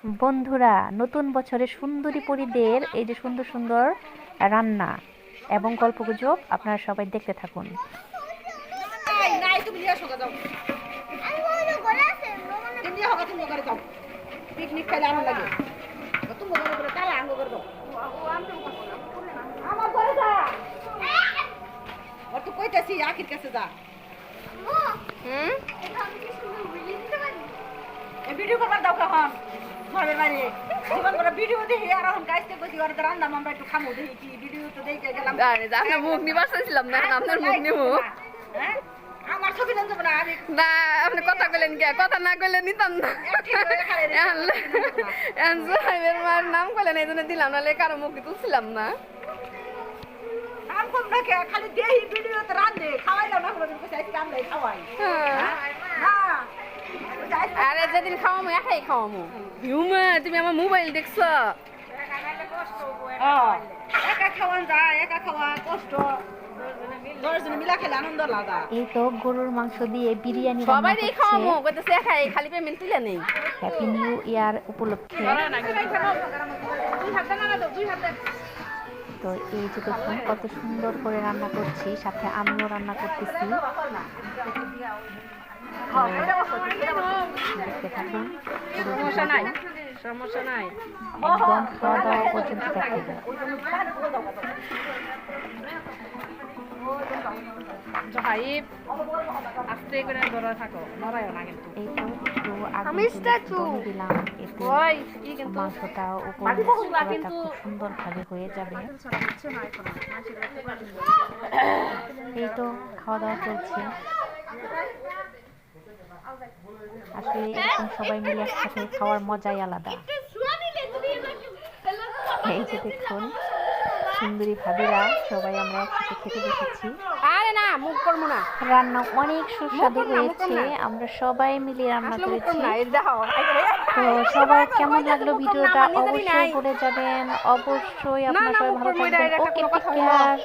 বন্ধুরা, নতুন বছরে সুন্দরী পরীদের এই যে সুন্দর সুন্দর রান্না এবং গল্পগুজব আপনারা সবাই দেখতে থাকুন। পিকনিক খেলে আনন্দ লাগে। তুমি তালা আঙ্গ করে দাও। আমার ঘরে যা। ওর তো কইতাছি আখির কাছে যা। ভিডিও করবার দাও কখন ঘরের বাইরে জীবন করে ভিডিও দেখি আর এখন গাইতে কইছি ঘরে রান্না আমরা একটু খামো দেখি কি ভিডিও তো দেখে গেলাম। আরে আপনার মুখ নিবার চাইছিলাম না, আপনার মুখ নিবো। হ্যাঁ আমার ছবি নেন যাব না আমি না আপনি কথা কইলেন কি? কথা না কইলে নিতাম না। সোহাইবের মার নাম কইলেন এই জন্য দিলাম, নাহলে কারো মুখ তুলছিলাম না। কাম কম না কে খালি দেহি ভিডিওতে রান্ধে খাওয়াইলাম না কোনো দিন কইছি আজকে আমরা খাওয়াই। হ্যাঁ আরে যেদিন খাওয়ামো একাই খাওয়ামো। হিউমা তুমি আমার মোবাইল দেখছো? একা খাওয়ান যায়, একা খাওয়া কষ্ট। 10 জন মিলা খেলে আনন্দ লাগা। এই তো গরুর মাংস দিয়ে বিরিয়ানি সবাই এই খাওয়ামো, কইতেছে একাই খালি পেমেন্ট তুলে নেই। হ্যাপি নিউ ইয়ার উপলক্ষে। তো এই যে দেখুন কত সুন্দর করে রান্না করছি, সাথে আমিও রান্না করতেছি। দেখতে থাকুন, সমস্যা নাই, সমস্যা নাই। একদম খাওয়া দাওয়া পর্যন্ত দেখাবো। জহাইব আস্তে করে ধরে থাকো, নড়াইও না কিন্তু। এই তো একটু আগুন তুলে দিলাম, এতে ওই কি কিন্তু মাংসটা উপরে পুরোটা খুব সুন্দরভাবে হয়ে যাবে। এই তো খাওয়া দাওয়া চলছে। আসলে এরকম সবাই মিলে একসাথে খাওয়ার মজাই আলাদা। এই যে দেখুন সুন্দরী ভাবিরা সবাই আমরা একসাথে খেতে বসেছি। আরে না মুখ করবো না, রান্না অনেক সুস্বাদু হয়েছে, আমরা সবাই মিলে রান্না করেছি। তো সবার কেমন লাগলো ভিডিওটা অবশ্যই বলে যাবেন। অবশ্যই আপনারা সবাই ভালো থাকবেন। ওকে, টেক কেয়ার।